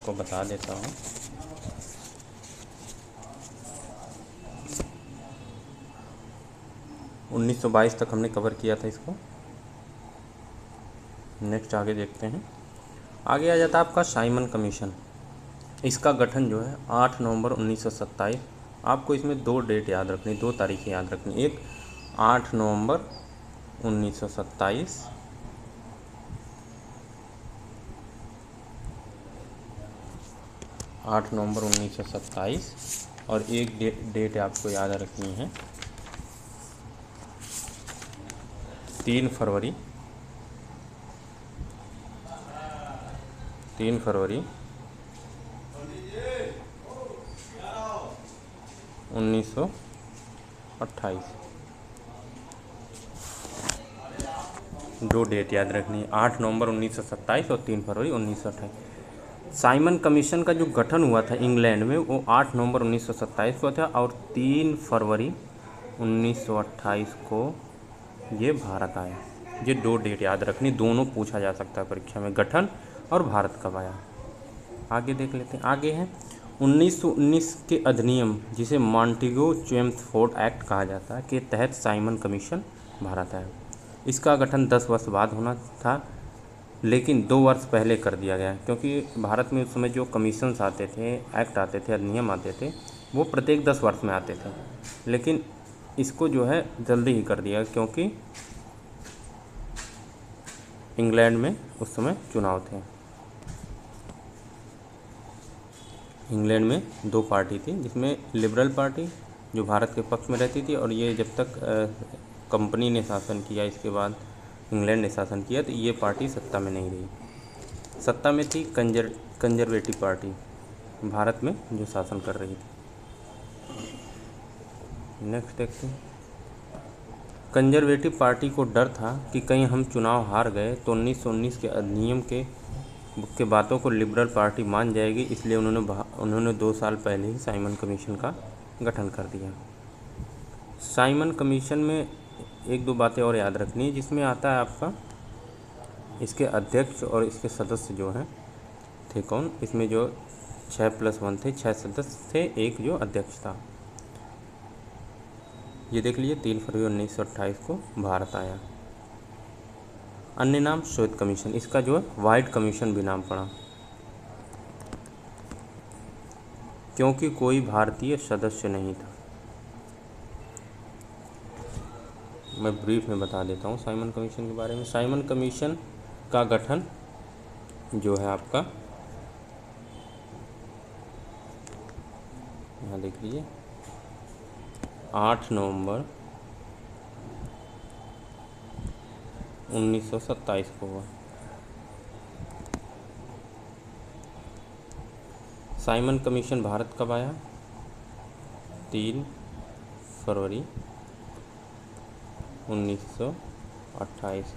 आपको बता देता हूँ। उन्नीस सौ बाईस तक हमने कवर किया था इसको। नेक्स्ट आगे देखते हैं। आगे आ जाता है आपका साइमन कमीशन। इसका गठन जो है 8 नवंबर 1927। आपको इसमें 2 डेट याद रखनी, 2 तारीखें याद रखनी। एक 8 नवंबर 1927 8 नवंबर 1927 और एक डेट आपको याद रखनी है 3 फरवरी 1928। 2 डेट याद रखनी है, 8 नवंबर 1927 और 3 फरवरी 1928। साइमन कमीशन का जो गठन हुआ था इंग्लैंड में वो 8 नवंबर 1927 को था और 3 फरवरी 1928 को ये भारत आया। ये 2 डेट याद रखनी, दोनों पूछा जा सकता है परीक्षा में, गठन और भारत कब आया। आगे देख लेते हैं। आगे है 1919 के अधिनियम जिसे मॉन्टेगू चेम्सफोर्ड एक्ट कहा जाता है के तहत साइमन कमीशन भारत आया। इसका गठन 10 वर्ष बाद होना था, लेकिन 2 वर्ष पहले कर दिया गया, क्योंकि भारत में उस समय जो कमीशंस आते थे, एक्ट आते थे, अधिनियम आते थे, वो प्रत्येक 10 वर्ष में आते थे, लेकिन इसको जो है जल्दी ही कर दिया, क्योंकि इंग्लैंड में उस समय चुनाव थे। इंग्लैंड में 2 पार्टी थी, जिसमें लिबरल पार्टी जो भारत के पक्ष में रहती थी, और ये जब तक कंपनी ने शासन किया, इसके बाद इंग्लैंड ने शासन किया, तो ये पार्टी सत्ता में नहीं रही। सत्ता में थी कंजर्वेटिव पार्टी, भारत में जो शासन कर रही थी। नेक्स्ट देखते हैं। कंजर्वेटिव पार्टी को डर था कि कहीं हम चुनाव हार गए तो 1919 के अधिनियम के बातों को लिबरल पार्टी मान जाएगी, इसलिए उन्होंने 2 साल पहले ही साइमन कमीशन का गठन कर दिया। साइमन कमीशन में 1-2 बातें और याद रखनी है, जिसमें आता है आपका इसके अध्यक्ष और इसके सदस्य जो हैं थे कौन। इसमें जो 6+1 थे, 6 सदस्य थे, एक जो अध्यक्ष था। ये देख लीजिए 3 फरवरी 1928 को भारत आया। अन्य नाम श्वेत कमीशन, इसका जो है वाइट कमीशन भी नाम पड़ा, क्योंकि कोई भारतीय सदस्य नहीं था। मैं ब्रीफ में बता देता हूँ साइमन कमीशन के बारे में। साइमन कमीशन का गठन जो है आपका, यहाँ देख लीजिए 8 नवंबर 1927 को हुआ। साइमन कमीशन भारत कब आया? 3 फरवरी 1928।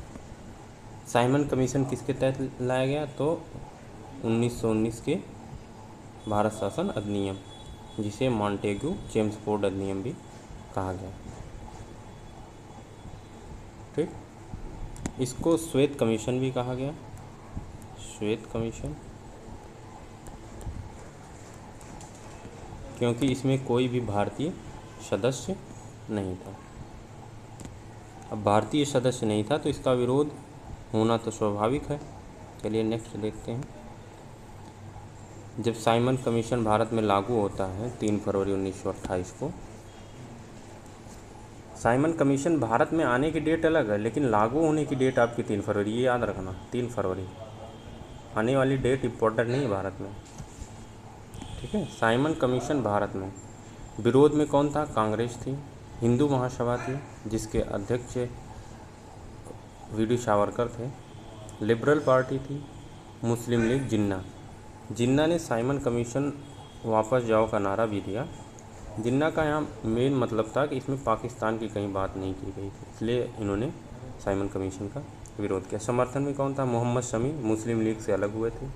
साइमन कमीशन किसके तहत लाया गया? तो 1919 के भारत शासन अधिनियम, जिसे मॉन्टेगू चेम्सफोर्ड अधिनियम भी कहा गया। ठीक, इसको श्वेत कमीशन भी कहा गया। श्वेत कमीशन, क्योंकि इसमें कोई भी भारतीय सदस्य नहीं था। अब भारतीय सदस्य नहीं था तो इसका विरोध होना तो स्वाभाविक है। चलिए नेक्स्ट देखते हैं। जब साइमन कमीशन भारत में लागू होता है 3 फरवरी 1928 को, साइमन कमीशन भारत में आने की डेट अलग है, लेकिन लागू होने की डेट आपकी 3 फरवरी, ये याद रखना। 3 फरवरी आने वाली डेट इम्पोर्टेंट नहीं है भारत में। ठीक है। साइमन कमीशन भारत में विरोध में कौन था? कांग्रेस थी, हिंदू महासभा थी जिसके अध्यक्ष वीडी सावरकर थे, लिबरल पार्टी थी, मुस्लिम लीग जिन्ना ने साइमन कमीशन वापस जाओ का नारा भी दिया। जिन्ना का यहाँ मेन मतलब था कि इसमें पाकिस्तान की कहीं बात नहीं की गई थी, इसलिए इन्होंने साइमन कमीशन का विरोध किया। समर्थन में कौन था? मोहम्मद शमी मुस्लिम लीग से अलग हुए थे,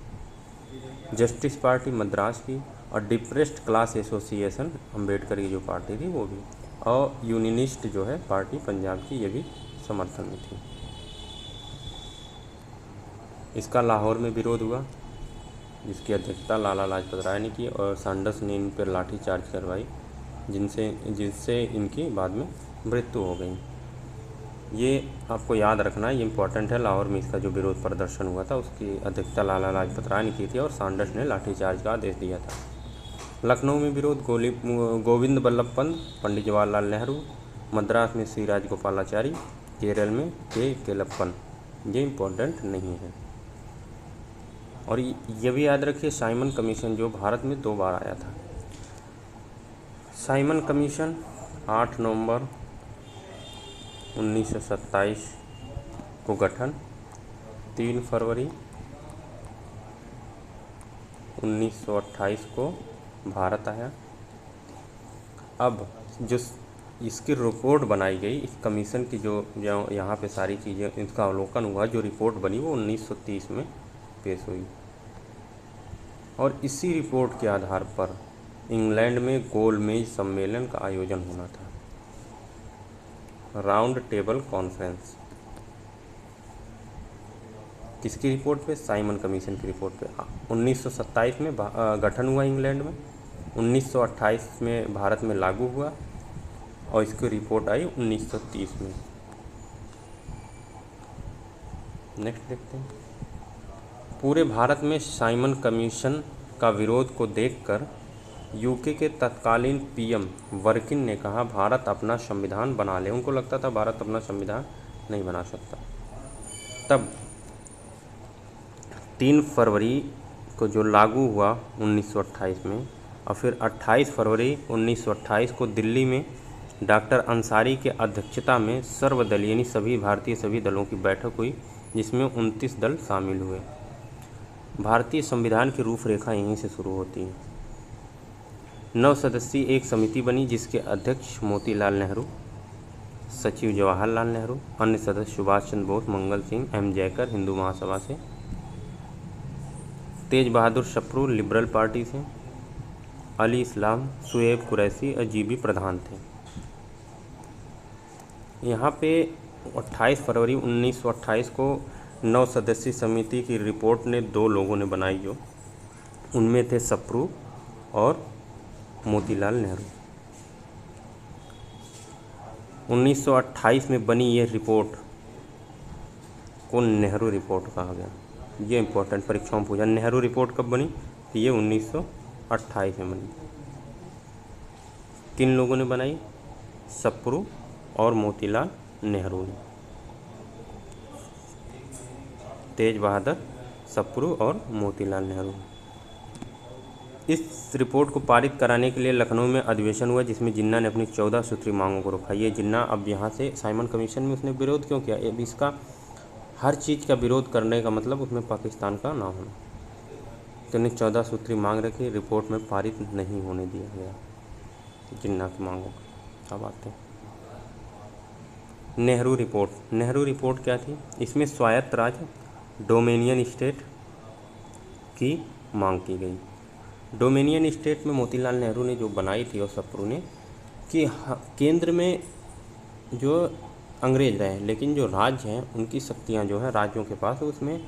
जस्टिस पार्टी मद्रास की, और डिप्रेस्ड क्लास एसोसिएशन अम्बेडकर की जो पार्टी थी वो भी, और यूनियनिस्ट जो है पार्टी पंजाब की, ये भी समर्थन में थी। इसका लाहौर में विरोध हुआ। जिसकी अध्यक्षता लाला लाजपत राय ने की, और सैंडर्स ने इन पर लाठीचार्ज करवाई, जिससे इनकी बाद में मृत्यु हो गई। ये आपको याद रखना है, ये इम्पोर्टेंट है। लाहौर में इसका जो विरोध प्रदर्शन हुआ था उसकी अध्यक्षता लाला लाजपत राय ने की थी और सैंडर्स ने लाठीचार्ज का आदेश दिया था। लखनऊ में विरोध गोविंद बल्लभ पंत, पंडित जवाहरलाल नेहरू, मद्रास में श्री राजगोपालाचारी, केरल में के केलप्पन। ये इम्पोर्टेंट नहीं है। और ये भी याद रखिए, साइमन कमीशन जो भारत में 2 बार आया था। साइमन कमीशन 8 नवंबर 1927 को गठन, 3 फरवरी 1928 को भारत आया। अब जो इसकी रिपोर्ट बनाई गई, इस कमीशन की जो यहाँ पे सारी चीज़ें, इसका अवलोकन हुआ, जो रिपोर्ट बनी वो 1930 में पेश हुई। और इसी रिपोर्ट के आधार पर इंग्लैंड में गोलमेज सम्मेलन का आयोजन होना था, राउंड टेबल कॉन्फ्रेंस। किसकी रिपोर्ट पे? साइमन कमीशन की रिपोर्ट पे। 1927 में गठन हुआ इंग्लैंड में, 1928 में भारत में लागू हुआ और इसकी रिपोर्ट आई 1930 में। नेक्स्ट देखते हैं। पूरे भारत में साइमन कमीशन का विरोध को देखकर यूके के तत्कालीन पीएम वर्किन ने कहा, भारत अपना संविधान बना ले। उनको लगता था भारत अपना संविधान नहीं बना सकता। तब 3 फरवरी को जो लागू हुआ 1928 में, और फिर 28 फरवरी 1928 को दिल्ली में डॉक्टर अंसारी के अध्यक्षता में सर्वदलीय यानी सभी दलों की बैठक हुई, जिसमें 29 दल शामिल हुए। भारतीय संविधान की रूपरेखा यहीं से शुरू होती है। 9 सदस्यीय एक समिति बनी, जिसके अध्यक्ष मोतीलाल नेहरू, सचिव जवाहरलाल नेहरू, अन्य सदस्य सुभाष चंद्र बोस, मंगल सिंह, एम जयकर हिंदू महासभा से, तेज बहादुर सप्रू लिबरल पार्टी से, अली इस्लाम, शुएब कुरैशी और जीबी प्रधान थे। यहाँ पे 28 फरवरी 1928 को 9 सदस्यीय समिति की रिपोर्ट ने 2 लोगों ने बनाई, जो उनमें थे सप्रू और मोतीलाल नेहरू। 1928 में बनी ये रिपोर्ट को नेहरू रिपोर्ट कहा गया। ये इम्पोर्टेंट, परीक्षाओं में पूछा। नेहरू रिपोर्ट कब बनी? तो ये 1928 में बनी। किन लोगों ने बनाई? सप्रू और मोतीलाल नेहरू ने। तेज बहादुर सप्रू और मोतीलाल नेहरू। इस रिपोर्ट को पारित कराने के लिए लखनऊ में अधिवेशन हुआ, जिसमें जिन्ना ने अपनी 14 सूत्री मांगों को रखा। ये जिन्ना अब यहाँ से साइमन कमीशन में उसने विरोध क्यों किया? अब इसका हर चीज़ का विरोध करने का मतलब उसमें पाकिस्तान का ना होना। तो उन्हें 14 सूत्री मांग रखी, रिपोर्ट में पारित नहीं होने दिया गया जिन्ना की मांगों का। अब आते हैं नेहरू रिपोर्ट। नेहरू रिपोर्ट क्या थी? इसमें स्वायत्त राज्य डोमिनियन स्टेट की मांग की गई। डोमिनियन स्टेट में मोतीलाल नेहरू ने जो बनाई थी और सप्रू ने, कि केंद्र में जो अंग्रेज रहे, लेकिन जो राज्य हैं उनकी शक्तियां जो है राज्यों के पास, उसमें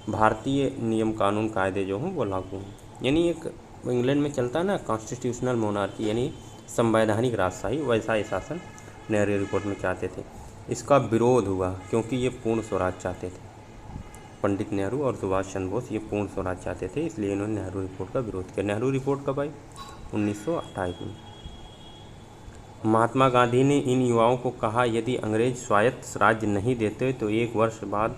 भारतीय नियम कानून कायदे जो हों वो लागू हों। यानी एक इंग्लैंड में चलता है ना कॉन्स्टिट्यूशनल मोनार्की, यानी संवैधानिक राजशाही, वैसा ही शासन नेहरू रिपोर्ट में चाहते थे। इसका विरोध हुआ क्योंकि ये पूर्ण स्वराज चाहते थे। पंडित नेहरू और सुभाष चंद्र बोस ये पूर्ण स्वराज चाहते थे, इसलिए इन्होंने नेहरू रिपोर्ट का विरोध किया। नेहरू रिपोर्ट कब आई? 1928 में। महात्मा गांधी ने इन युवाओं को कहा, यदि अंग्रेज स्वायत्त राज्य नहीं देते तो 1 वर्ष बाद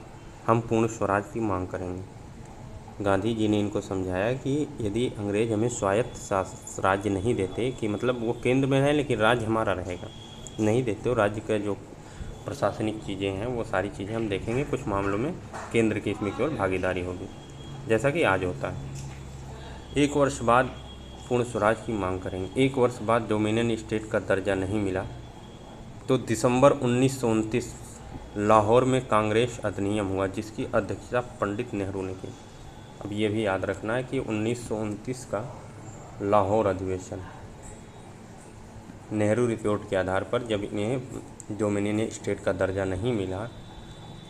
हम पूर्ण स्वराज की मांग करेंगे। गांधी जी ने इनको समझाया कि यदि अंग्रेज हमें स्वायत्त राज्य नहीं देते, कि मतलब वो केंद्र में है लेकिन राज्य हमारा रहेगा, नहीं देते हो, राज्य का जो प्रशासनिक चीज़ें हैं वो सारी चीज़ें हम देखेंगे, कुछ मामलों में केंद्र की इसमें केवल भागीदारी होगी, जैसा कि आज होता है। 1 वर्ष बाद पूर्ण स्वराज की मांग करेंगे। 1 वर्ष बाद डोमिनियन स्टेट का दर्जा नहीं मिला तो दिसंबर 1929 लाहौर में कांग्रेस अधिनियम हुआ, जिसकी अध्यक्षता पंडित नेहरू ने की। अब ये भी याद रखना है कि 1929 का लाहौर अधिवेशन नेहरू रिपोर्ट के आधार पर, जब इन्हें डोमिनियन स्टेट का दर्जा नहीं मिला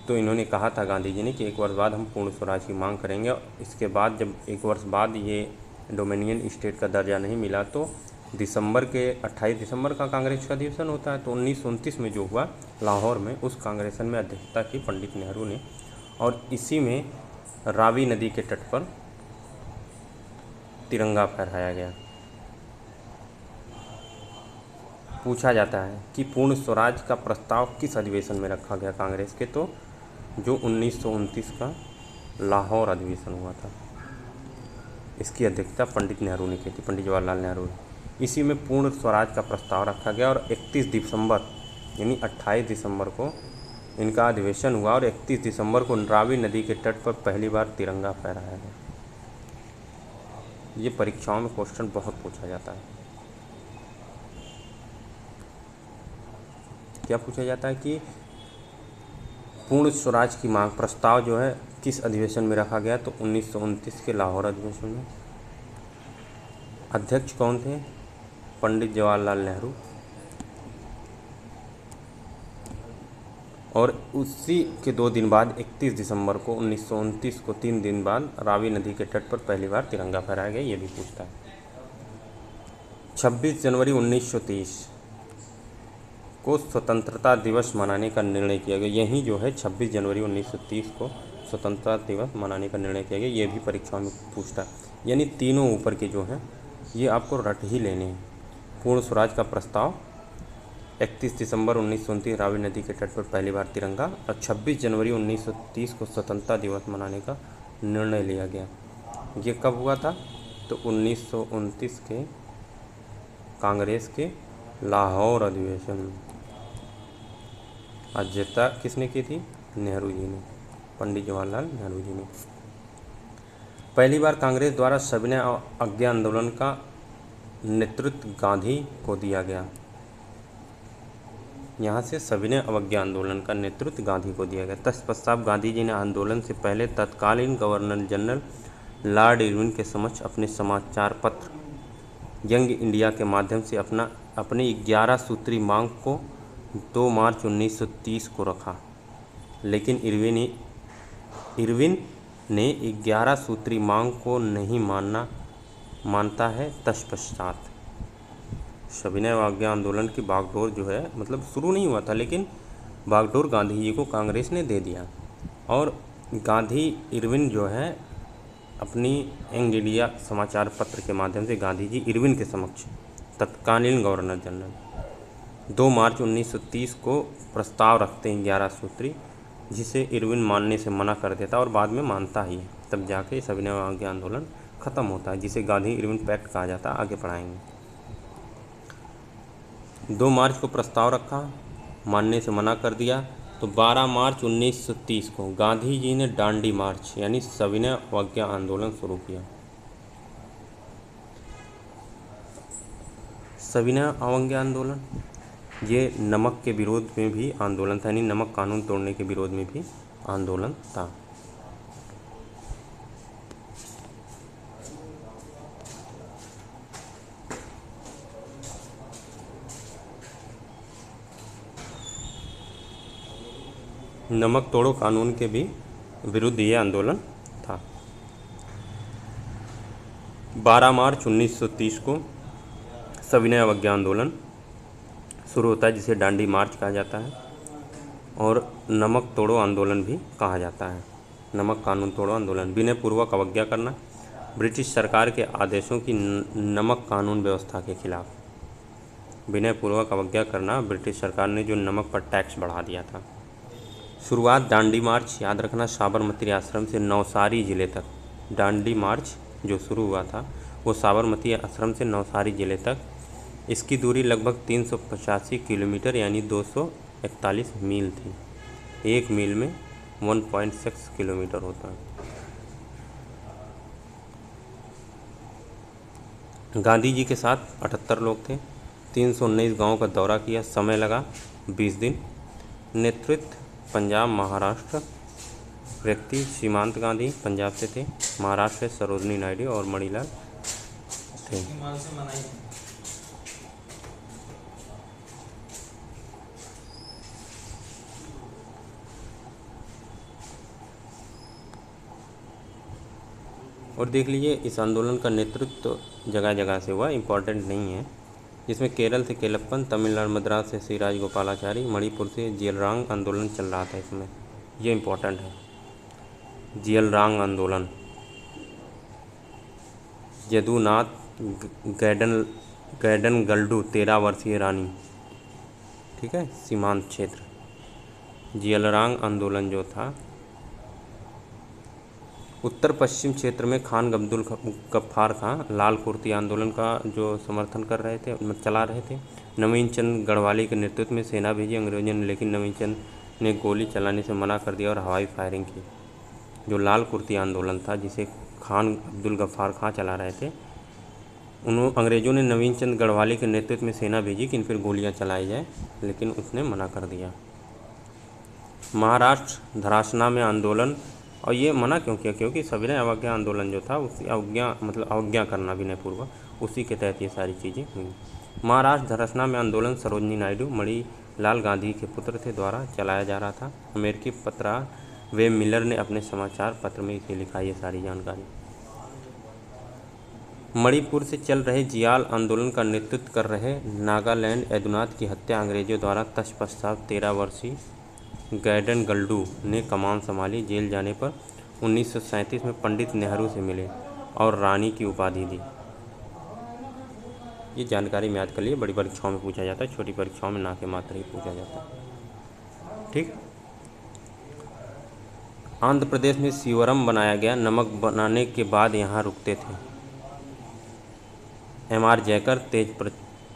तो इन्होंने कहा था गांधी जी ने कि 1 वर्ष बाद हम पूर्ण स्वराज की मांग करेंगे। और इसके बाद जब 1 वर्ष बाद ये डोमिनियन स्टेट का दर्जा नहीं मिला तो 28 दिसंबर का कांग्रेस का अधिवेशन होता है। तो 1929 में जो हुआ लाहौर में, उस कांग्रेसन में अध्यक्षता की पंडित नेहरू ने, और इसी में रावी नदी के तट पर तिरंगा फहराया गया। पूछा जाता है कि पूर्ण स्वराज का प्रस्ताव किस अधिवेशन में रखा गया कांग्रेस के, तो जो 1929 का लाहौर अधिवेशन हुआ था, इसकी अध्यक्षता पंडित नेहरू ने की थी, पंडित जवाहरलाल नेहरू ने। इसी में पूर्ण स्वराज का प्रस्ताव रखा गया और 31 दिसंबर यानी 28 दिसंबर को इनका अधिवेशन हुआ और 31 दिसंबर को रावी नदी के तट पर पहली बार तिरंगा फहराया गया। ये परीक्षाओं में क्वेश्चन बहुत पूछा जाता है। क्या पूछा जाता है कि पूर्ण स्वराज की मांग प्रस्ताव जो है किस अधिवेशन में रखा गया, तो 1929 के लाहौर अधिवेशन में। अध्यक्ष कौन थे? पंडित जवाहरलाल नेहरू। और उसी के 2 दिन बाद 31 दिसंबर को 1929 को 3 दिन बाद रावी नदी के तट पर पहली बार तिरंगा फहराया गया। ये भी पूछता है। 26 जनवरी 1930 को स्वतंत्रता दिवस मनाने का निर्णय किया गया। यही जो है 26 जनवरी 1930 को स्वतंत्रता दिवस मनाने का निर्णय किया गया। ये भी परीक्षा में पूछता है। यानी तीनों ऊपर के जो हैं ये आपको रट ही लेने हैं। पूर्ण स्वराज का प्रस्ताव, 31 दिसंबर 1929 रावी नदी के तट पर पहली बार तिरंगा, और 26 जनवरी 1930 को स्वतंत्रता दिवस मनाने का निर्णय लिया गया। ये कब हुआ था? तो 1929 के कांग्रेस के लाहौर अधिवेशन में। अध्यक्षता किसने की थी? नेहरू जी ने, पंडित जवाहरलाल नेहरू जी ने। पहली बार कांग्रेस द्वारा सविनय अवज्ञा आंदोलन का नेतृत्व गांधी को दिया गया। यहाँ से सविनय अवज्ञा आंदोलन का नेतृत्व गांधी को दिया गया। तत्पश्चात गांधी जी ने आंदोलन से पहले तत्कालीन गवर्नर जनरल लॉर्ड इरविन के समक्ष अपने समाचार पत्र यंग इंडिया के माध्यम से अपनी 11 सूत्री मांग को 2 मार्च 1930 को रखा। लेकिन इरविन ने 11 सूत्री मांग को नहीं मानता है। तत्पश्चात सविनय अवज्ञा आंदोलन की बागडोर जो है, मतलब शुरू नहीं हुआ था, लेकिन बागडोर गांधी जी को कांग्रेस ने दे दिया। और इरविन जो है अपनी यंग इंडिया समाचार पत्र के माध्यम से गांधी जी इरविन के समक्ष तत्कालीन गवर्नर जनरल 2 मार्च 1930 को प्रस्ताव रखते हैं 11 सूत्री, जिसे इरविन मानने से मना कर देता और बाद में मानता ही है। तब जाके सविनय अवज्ञा आंदोलन ख़त्म होता है, जिसे गांधी इरविन पैक्ट कहा जाता है। आगे पढ़ाएंगे। 2 मार्च को प्रस्ताव रखा, मानने से मना कर दिया। तो 12 मार्च 1930 को गांधी जी ने डांडी मार्च यानी सविनय अवज्ञा आंदोलन शुरू किया। सविनय अवज्ञा आंदोलन ये नमक के विरोध में भी आंदोलन था, यानी नमक कानून तोड़ने के विरोध में भी आंदोलन था। नमक तोड़ो कानून के भी विरुद्ध ये आंदोलन था। 12 मार्च 1930 को सविनय अवज्ञा आंदोलन शुरू होता है, जिसे डांडी मार्च कहा जाता है और नमक तोड़ो आंदोलन भी कहा जाता है। नमक कानून तोड़ो आंदोलन, विनय पूर्वक अवज्ञा करना ब्रिटिश सरकार के आदेशों की नमक कानून व्यवस्था के खिलाफ। विनय पूर्वक अवज्ञा करना ब्रिटिश सरकार ने जो नमक पर टैक्स बढ़ा दिया था। शुरुआत दांडी मार्च, याद रखना, साबरमती आश्रम से नवसारी ज़िले तक। दांडी मार्च जो शुरू हुआ था वो साबरमती आश्रम से नवसारी ज़िले तक। इसकी दूरी लगभग 385 किलोमीटर यानी 241 मील थी। एक मील में 1.6 किलोमीटर होता है। गांधी जी के साथ 78 लोग थे। 319 गांवों का दौरा किया, समय लगा 20 दिन। नेतृत्व पंजाब महाराष्ट्र, व्यक्ति सीमांत गांधी पंजाब से थे, महाराष्ट्र से सरोजनी नायडू और मणिलाल थे। और देख लीजिए इस आंदोलन का नेतृत्व जगह जगह से हुआ, इम्पॉर्टेंट नहीं है। जिसमें केरल से केलप्पन, तमिलनाडु मद्रास से श्री राजगोपालाचारी, मणिपुर से जियलरांग आंदोलन चल रहा था इसमें, ये इम्पोर्टेंट है। जियलरांग आंदोलन, यदुनाथ गैडनगल्डू 13 वर्षीय रानी, ठीक है, सीमांत क्षेत्र। जियलरांग आंदोलन जो था उत्तर पश्चिम क्षेत्र में खान अब्दुल गफ्फार खां लाल कुर्ती आंदोलन का जो समर्थन कर रहे थे, चला रहे थे। नवीन चंद गढ़वाली के नेतृत्व में सेना भेजी अंग्रेजों ने, लेकिन नवीन चंद ने गोली चलाने से मना कर दिया और हवाई फायरिंग की। जो लाल कुर्ती आंदोलन था जिसे खान अब्दुल गफ्फार खां चला रहे थे, अंग्रेज़ों ने नवीन चंद गढ़वाली के नेतृत्व में सेना भेजी कि इन पर गोलियाँ चलाई जाए, लेकिन उसने मना कर दिया। महाराष्ट्र धरासना में आंदोलन, और ये मना क्यों किया? क्योंकि सविनय अवज्ञा आंदोलन जो था उसकी अवज्ञा करना विनयपूर्वक, उसी के तहत ये सारी चीज़ें हुई। महाराष्ट्र धरासना में आंदोलन सरोजनी नायडू मणिलाल गांधी के पुत्र थे द्वारा चलाया जा रहा था। अमेरिकी पत्रकार वे मिलर ने अपने समाचार पत्र में इसे लिखा, ये सारी जानकारी। मणिपुर से चल रहे जियाल आंदोलन का नेतृत्व कर रहे नागालैंड यदुनाथ की हत्या अंग्रेजों द्वारा तत्पश्चात 13 वर्षीय गैडनगल्डू ने कमान संभाली। जेल जाने पर 1937 में पंडित नेहरू से मिले और रानी की उपाधि दी। ये जानकारी में याद कर लिए, बड़ी परीक्षाओं में पूछा जाता है, छोटी परीक्षाओं में ना के मात्र ही पूछा जाता है। ठीक। आंध्र प्रदेश में शिवरम बनाया गया। नमक बनाने के बाद यहाँ रुकते थे। M.R. जयकर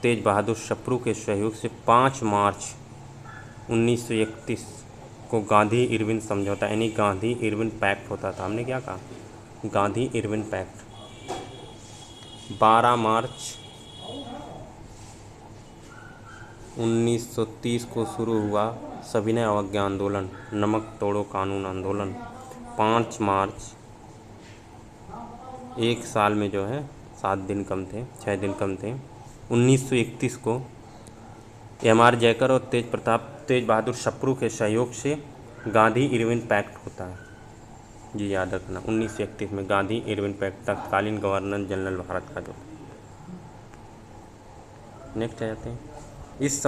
तेज बहादुर शप्रू के सहयोग से 5 मार्च 1931 को गांधी इरविन समझौता, यानी गांधी इरविन पैक्ट होता था। हमने क्या कहा? Gandhi Irwin pact. 12 मार्च 1930 को शुरू हुआ सविनय अवज्ञा आंदोलन, नमक तोड़ो कानून आंदोलन। 5 मार्च, एक साल में जो है 7 दिन कम थे, 6 दिन कम थे। 1931 को M.R. जयकर और तेज बहादुर शप्रू के सहयोग से गांधी इरविन पैक्ट होता है, ये याद रखना। 1931 में गांधी इरविन पैक्ट, तत्कालीन गवर्नर जनरल भारत का जो। नेक्स्ट आ जाते हैं। इस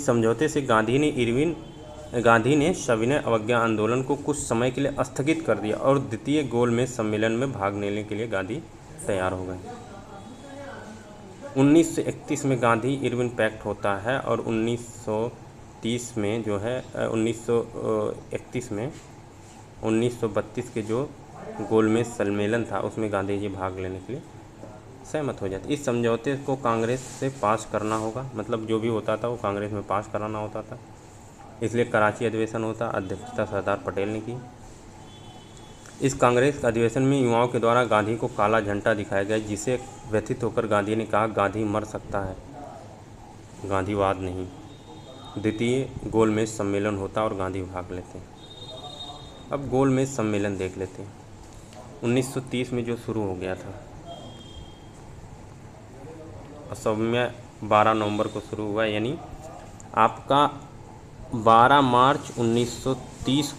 समझौते से गांधी ने सविनय अवज्ञा आंदोलन को कुछ समय के लिए स्थगित कर दिया और द्वितीय गोलमेज सम्मेलन में भाग लेने के लिए गांधी तैयार हो गए। 1931 में गांधी इरविन पैक्ट होता है और 1930 में जो है 1931 में 1932 के जो गोलमेज सम्मेलन था उसमें गांधी जी भाग लेने के लिए सहमत हो जाते। इस समझौते को कांग्रेस से पास करना होगा, मतलब जो भी होता था वो कांग्रेस में पास कराना होता था, इसलिए कराची अधिवेशन होता, अध्यक्षता सरदार पटेल ने की। इस कांग्रेस अधिवेशन में युवाओं के द्वारा गांधी को काला झंडा दिखाया गया, जिसे व्यथित होकर गांधी ने कहा गांधी मर सकता है, गांधीवाद नहीं। द्वितीय गोलमेज सम्मेलन होता और गांधी भाग लेते। अब गोलमेज सम्मेलन देख लेते हैं। 1930 में जो शुरू हो गया था, असल में 12 नवंबर को शुरू हुआ, यानी आपका 12 मार्च 1930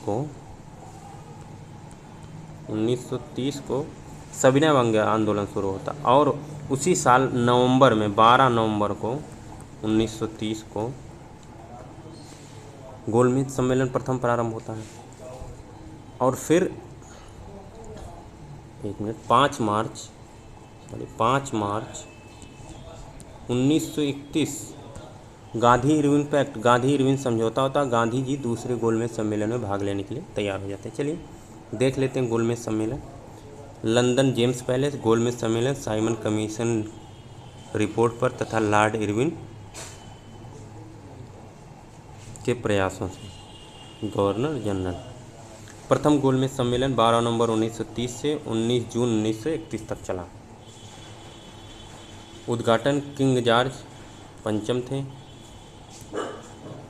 को सविनय अवज्ञा आंदोलन शुरू होता और उसी साल नवंबर में 12 नवंबर को 1930 को गोलमेज सम्मेलन प्रथम प्रारंभ होता है। और फिर 5 मार्च 1931 Gandhi Irwin pact, Gandhi Irwin समझौता होता। गांधी जी दूसरे गोलमेज सम्मेलन में भाग लेने के लिए तैयार हो जाते हैं। चलिए देख लेते हैं गोलमेज सम्मेलन। लंदन जेम्स पैलेस गोलमेज सम्मेलन साइमन कमीशन रिपोर्ट पर तथा लॉर्ड इरविन के प्रयासों से गवर्नर जनरल। प्रथम गोलमेज सम्मेलन 12 नवंबर 1930 से 19 जून 1931 तक चला। उद्घाटन किंग जॉर्ज पंचम थे।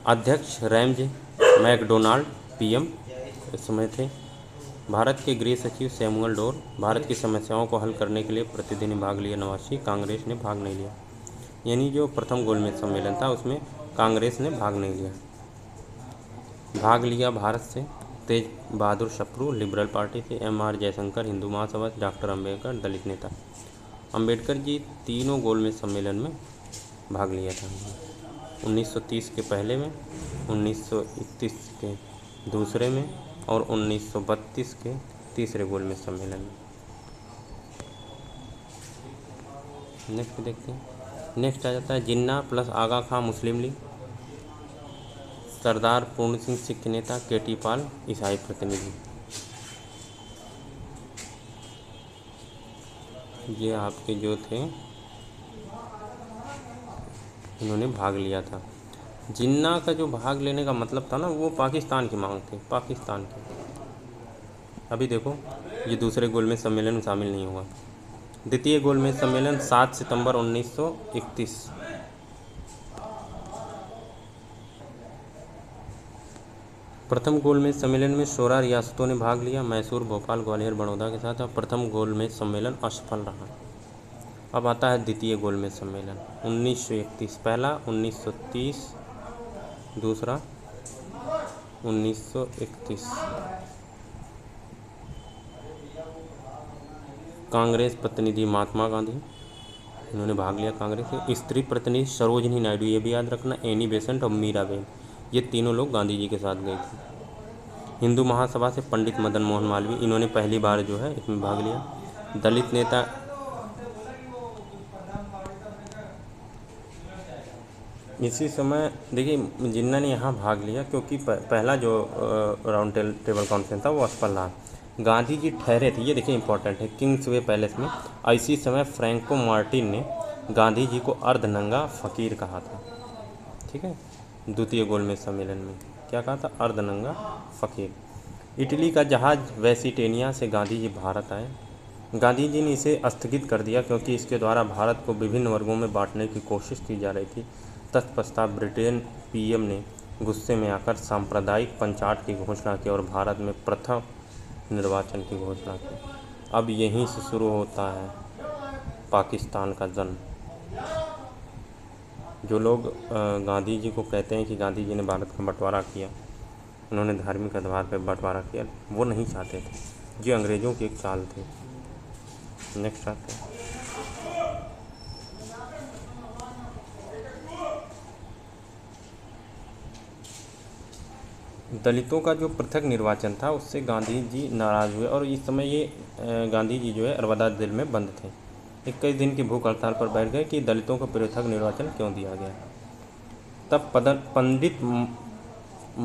अध्यक्ष रैमजे मैकडोनाल्ड PM इस समय थे। भारत के गृह सचिव सैमुअल डोर। भारत की समस्याओं को हल करने के लिए प्रतिनिधि भाग लिया नवासी, कांग्रेस ने भाग नहीं लिया। यानी जो प्रथम गोलमेज सम्मेलन था उसमें कांग्रेस ने भाग नहीं लिया। भाग लिया भारत से तेज बहादुर सप्रू लिबरल पार्टी से, M.R. जयशंकर हिंदू महासभा से, डॉक्टर अम्बेडकर दलित नेता। अम्बेडकर जी तीनों गोलमेज सम्मेलन में भाग लिया था। 1930 के पहले में, 1931 के दूसरे में और 1932 के तीसरे गोलमेज सम्मेलन में। नेक्स्ट देखते हैं। नेक्स्ट आ जाता है जिन्ना प्लस आगा खां मुस्लिम लीग, सरदार पूर्ण सिंह सिख नेता, KT पाल ईसाई प्रतिनिधि। ये आपके जो थे इन्होंने भाग लिया था। जिन्ना का जो भाग लेने का मतलब था ना, वो पाकिस्तान की मांग थी, पाकिस्तान की। अभी देखो ये दूसरे गोलमेज सम्मेलन में शामिल नहीं हुआ। द्वितीय गोलमेज सम्मेलन 7 सितंबर 1931। प्रथम गोलमेज सम्मेलन में 16 रियासतों ने भाग लिया, मैसूर, भोपाल, ग्वालियर, बड़ौदा के साथ। और प्रथम गोलमेज सम्मेलन असफल रहा। अब आता है द्वितीय गोलमेज सम्मेलन 1931। पहला 1930, दूसरा 1931। कांग्रेस प्रतिनिधि महात्मा गांधी, इन्होंने भाग लिया कांग्रेस से। स्त्री प्रतिनिधि सरोजिनी नायडू, ये भी याद रखना, एनी बेसेंट और मीराबेन, ये तीनों लोग गांधी जी के साथ गए थे। हिंदू महासभा से पंडित मदन मोहन मालवीय, इन्होंने पहली बार जो है इसमें भाग लिया। दलित नेता इसी समय देखिए जिन्ना ने यहाँ भाग लिया क्योंकि पहला जो राउंड टेबल कॉन्फ्रेंस था वो असफल रहा। गांधी जी ठहरे थे, ये देखिए इंपॉर्टेंट है, किंग्सवे पैलेस में। इसी समय फ्रैंको मार्टिन ने गांधी जी को अर्धनंगा फकीर कहा था। ठीक है, द्वितीय गोलमेज सम्मेलन में क्या कहा था? अर्धनंगा फकीर। इटली का जहाज वेसिटेनिया से गांधी जी भारत आए। गांधी जी ने इसे स्थगित कर दिया क्योंकि इसके द्वारा भारत को विभिन्न वर्गों में बांटने की कोशिश की जा रही थी। तत्पश्चात ब्रिटेन PM ने गुस्से में आकर सांप्रदायिक पंचाट की घोषणा की और भारत में प्रथम निर्वाचन की घोषणा की। अब यहीं से शुरू होता है पाकिस्तान का जन्म। जो लोग गांधी जी को कहते हैं कि गांधी जी ने भारत का बंटवारा किया, उन्होंने धार्मिक आधार पर बंटवारा किया, वो नहीं चाहते थे। ये अंग्रेज़ों की एक चाल थी। नेक्स्ट आते हैं दलितों का जो पृथक निर्वाचन था उससे गांधी जी नाराज़ हुए और इस समय ये गांधी जी जो है अरवदा जेल में बंद थे। 21 दिन की भूख हड़ताल पर बैठ गए कि दलितों को पृथक निर्वाचन क्यों दिया गया। तब पंडित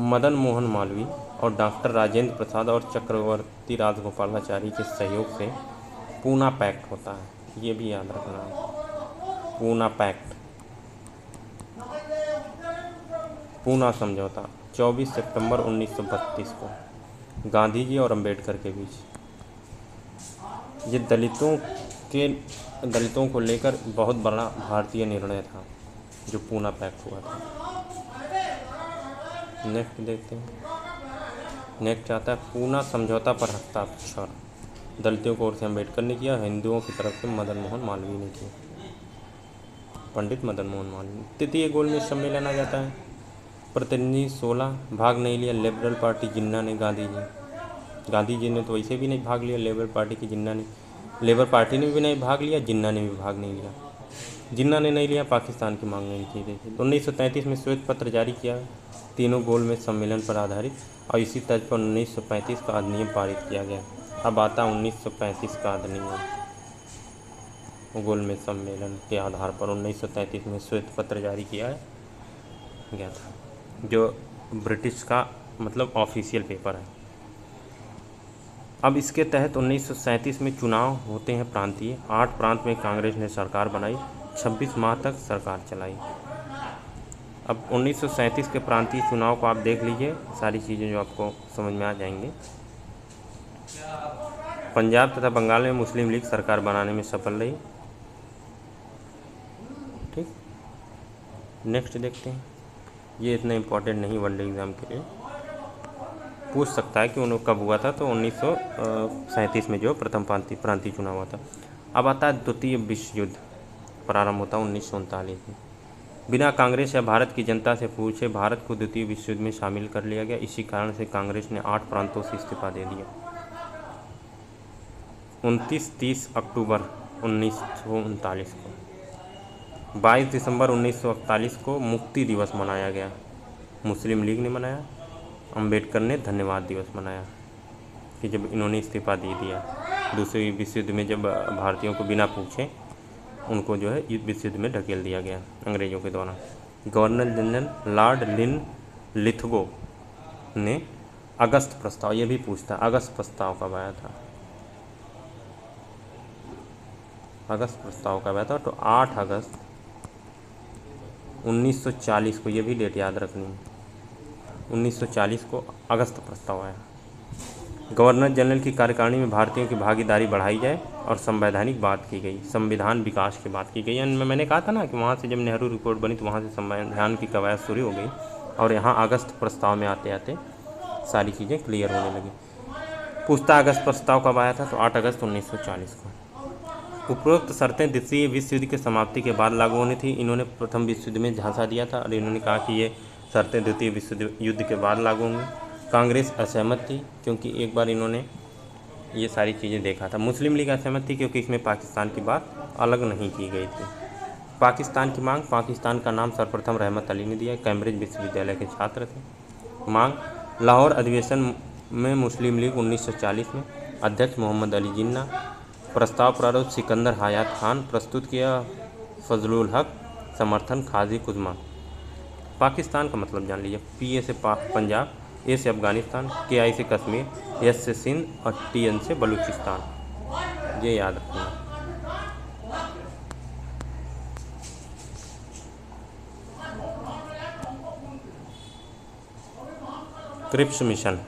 मदन मोहन मालवीय और डॉक्टर राजेंद्र प्रसाद और चक्रवर्ती राजगोपालाचारी के सहयोग से पूना पैक्ट होता है। ये भी याद रखना है, पूना पैक्ट, पूना समझौता 24 सितंबर 1932 को गांधी जी और अंबेडकर के बीच। ये दलितों को लेकर बहुत बड़ा भारतीय निर्णय था जो पूना पैक्ट हुआ था। नेक्स्ट देखते हैं। नेक्स्ट आता है पूना समझौता पर हस्ताक्षर। दलितों को ओर से अंबेडकर ने किया, हिंदुओं की तरफ से मदन मोहन मालवीय ने किया, पंडित मदन मोहन मालवीय। तृतीय गोलमेज सम्मेलन आ जाता है। प्रतिनिधि 16, भाग नहीं लिया लिबरल पार्टी जिन्ना ने। गांधी जी ने तो वैसे भी नहीं भाग लिया, लेबर पार्टी की जिन्ना ने, लेबर पार्टी ने भी नहीं भाग लिया, जिन्ना ने भी भाग नहीं लिया। जिन्ना ने नहीं लिया, पाकिस्तान की मांग नहीं की गई थी। 1933 में श्वेत पत्र जारी किया तीनों गोलमेज सम्मेलन पर आधारित और इसी तर्ज पर 1935 का अधिनियम पारित किया गया। अब आता 1935 का अधिनियम। गोलमेज सम्मेलन के आधार पर 1933 में श्वेत पत्र जारी किया गया था, जो ब्रिटिश का मतलब ऑफिशियल पेपर है। अब इसके तहत 1937 में चुनाव होते हैं प्रांतीय। 8 प्रांत में कांग्रेस ने सरकार बनाई, 26 माह तक सरकार चलाई। अब 1937 के प्रांतीय चुनाव को आप देख लीजिए, सारी चीज़ें जो आपको समझ में आ जाएंगी। पंजाब तथा बंगाल में मुस्लिम लीग सरकार बनाने में सफल रही। ठीक, नेक्स्ट देखते हैं। ये इतना इम्पोर्टेंट नहीं वनडे एग्ज़ाम के लिए, पूछ सकता है कि उन्होंने कब हुआ था, तो 1937 में जो प्रथम प्रांतीय चुनाव हुआ था। अब आता है द्वितीय विश्व युद्ध, प्रारंभ होता है 1939 में। बिना कांग्रेस या भारत की जनता से पूछे भारत को द्वितीय विश्व युद्ध में शामिल कर लिया गया। इसी कारण से कांग्रेस ने 8 प्रांतों से इस्तीफा दे दिया। 29-30 अक्टूबर 1939 को 22 दिसंबर 1941 को मुक्ति दिवस मनाया गया। मुस्लिम लीग ने मनाया, अंबेडकर ने धन्यवाद दिवस मनाया कि जब इन्होंने इस्तीफा दे दिया दूसरे विश्व युद्ध में, जब भारतीयों को बिना पूछे उनको जो है विश्व युद्ध में ढकेल दिया गया अंग्रेज़ों के द्वारा। गवर्नर जनरल लॉर्ड लिथगो ने अगस्त प्रस्ताव, ये भी पूछता अगस्त प्रस्ताव कब आया था, अगस्त प्रस्ताव कब आया था, तो 8 अगस्त 1940 को, ये भी डेट याद रखनी है, 1940 को अगस्त प्रस्ताव आया। गवर्नर जनरल की कार्यकारिणी में भारतीयों की भागीदारी बढ़ाई जाए और संवैधानिक बात की गई, संविधान विकास की बात की गई। मैंने कहा था ना कि वहाँ से जब नेहरू रिपोर्ट बनी तो वहाँ से संविधान की कवायद शुरू हो गई और यहाँ अगस्त प्रस्ताव में आते आते सारी चीज़ें क्लियर होने लगी। पूछता अगस्त प्रस्ताव कब आया था, तो 8 अगस्त 1940 को। उपरोक्त शर्तें द्वितीय विश्व युद्ध की समाप्ति के बाद लागू होनी थी। इन्होंने प्रथम विश्व युद्ध में झांसा दिया था और इन्होंने कहा कि ये शर्तें द्वितीय विश्व युद्ध के बाद लागू होंगी। कांग्रेस असहमत थी क्योंकि एक बार इन्होंने ये सारी चीज़ें देखा था। मुस्लिम लीग असहमत थी क्योंकि इसमें पाकिस्तान की बात अलग नहीं की गई थी। पाकिस्तान की मांग, पाकिस्तान का नाम सर्वप्रथम रहमत अली ने दिया, कैम्ब्रिज विश्वविद्यालय के छात्र थे। मांग, लाहौर अधिवेशन में मुस्लिम लीग 1940 में, अध्यक्ष मोहम्मद अली जिन्ना। प्रस्ताव प्रारूप सिकंदर हयात खान, प्रस्तुत किया फजलुल हक, समर्थन खाजी कुजमा। पाकिस्तान का मतलब जान लीजिए, पी से पंजाब, ए से अफगानिस्तान, के आई से कश्मीर, एस से सिंध और टी एन से बलूचिस्तान। ये याद रखना। क्रिप्स मिशन,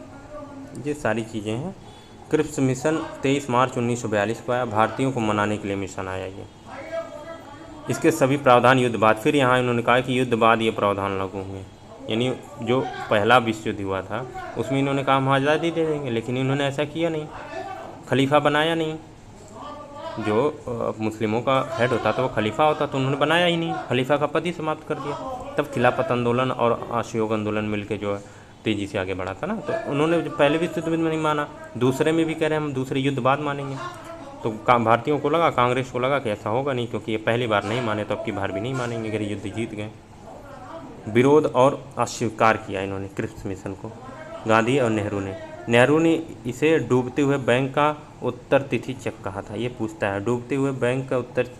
ये सारी चीज़ें हैं। क्रिप्स मिशन 23 मार्च 1942 को आया, भारतीयों को मनाने के लिए मिशन आया ये। इसके सभी प्रावधान युद्ध बाद, फिर यहाँ इन्होंने कहा कि युद्ध बाद ये प्रावधान लागू होंगे, यानी जो पहला विश्व युद्ध हुआ था उसमें इन्होंने कहा हम आज़ादी दे देंगे, लेकिन इन्होंने ऐसा किया नहीं, खलीफा बनाया नहीं। जो मुस्लिमों का हेड होता था वो खलीफा होता, तो उन्होंने बनाया ही नहीं, खलीफा का पद ही समाप्त कर दिया। तब खिलाफत आंदोलन और असहयोग आंदोलन मिलकर जो है तेज़ी से आगे बढ़ा था ना। तो उन्होंने जो पहले विश्व युद्ध में नहीं माना, दूसरे में भी कह रहे हैं हम दूसरे युद्ध बाद मानेंगे। तो भारतीयों को लगा, कांग्रेस को लगा कि ऐसा होगा नहीं, क्योंकि ये पहली बार नहीं माने तो अब की बार भी नहीं मानेंगे अगर युद्ध जीत गए। विरोध और अस्वीकार किया इन्होंने क्रिप्स मिशन को, गांधी और नेहरू ने इसे डूबते हुए बैंक का उत्तर तिथि चेक कहा था। ये पूछता है डूबते हुए बैंक का उत्तर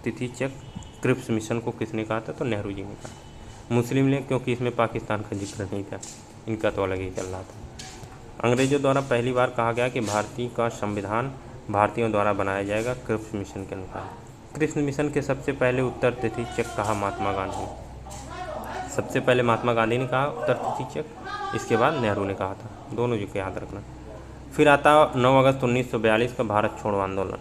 तिथि चेक क्रिप्स मिशन को किसने कहा था, तो नेहरू जी ने कहा। मुस्लिम लीग, क्योंकि इसमें पाकिस्तान का जिक्र नहीं था, इनका तो अलग ही चल रहा था। अंग्रेजों द्वारा पहली बार कहा गया कि भारतीय का संविधान भारतीयों द्वारा बनाया जाएगा क्रिप्स मिशन के अनुसार। क्रिप्स मिशन के सबसे पहले उत्तर तिथि चेक कहा महात्मा गांधी। सबसे पहले महात्मा गांधी ने कहा उत्तर तिथि चेक, इसके बाद नेहरू ने कहा था, दोनों जी को याद रखना। फिर आता 9 अगस्त 1942 का भारत छोड़ो आंदोलन।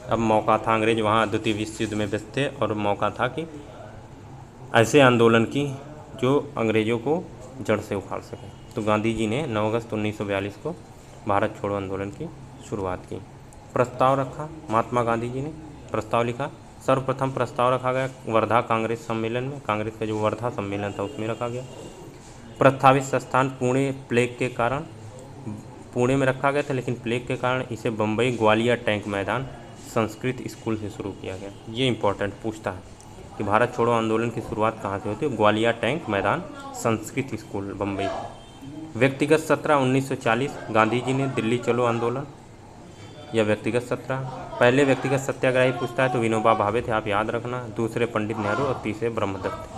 अब मौका था, अंग्रेज वहाँ द्वितीय विश्व युद्ध में व्यस्त थे और मौका था कि ऐसे आंदोलन की जो अंग्रेज़ों को जड़ से उखाड़ सके। तो गांधी जी ने 9 अगस्त 1942 को भारत छोड़ो आंदोलन की शुरुआत की। प्रस्ताव रखा, महात्मा गांधी जी ने प्रस्ताव लिखा। सर्वप्रथम प्रस्ताव रखा गया वर्धा कांग्रेस सम्मेलन में, कांग्रेस का जो वर्धा सम्मेलन था उसमें रखा गया। प्रस्तावित स्थान पुणे प्लेग के कारण पुणे में रखा गया था, लेकिन प्लेग के कारण इसे बम्बई ग्वालियर टैंक मैदान संस्कृत स्कूल से शुरू किया गया। ये इंपॉर्टेंट पूछता है कि भारत छोड़ो आंदोलन की शुरुआत कहाँ से होती है, ग्वालियर टैंक मैदान संस्कृत स्कूल बम्बई। व्यक्तिगत सत्र 1940, गांधी जी ने दिल्ली चलो आंदोलन या व्यक्तिगत सत्र। पहले व्यक्तिगत सत्याग्रही पूछता है तो विनोबा भावे थे, आप याद रखना। दूसरे पंडित नेहरू और तीसरे ब्रह्मदत्त।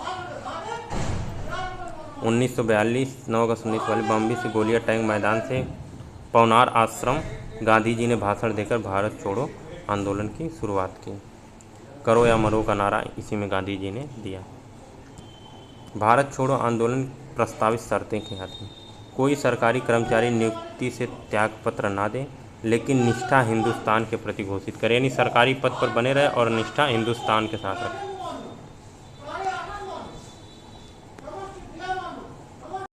1942 9 अगस्त 1942 बॉम्बे से ग्वालियर टैंक मैदान से पवनार आश्रम गांधी जी ने भाषण देकर भारत छोड़ो आंदोलन की शुरुआत की। करो या मरो का नारा इसी में गांधी जी ने दिया। भारत छोड़ो आंदोलन प्रस्तावित शर्तें क्या थीं। कोई सरकारी कर्मचारी नियुक्ति से त्यागपत्र ना दे, लेकिन निष्ठा हिंदुस्तान के प्रति घोषित करे, यानी सरकारी पद पर बने रहे और निष्ठा हिंदुस्तान के साथ रखे।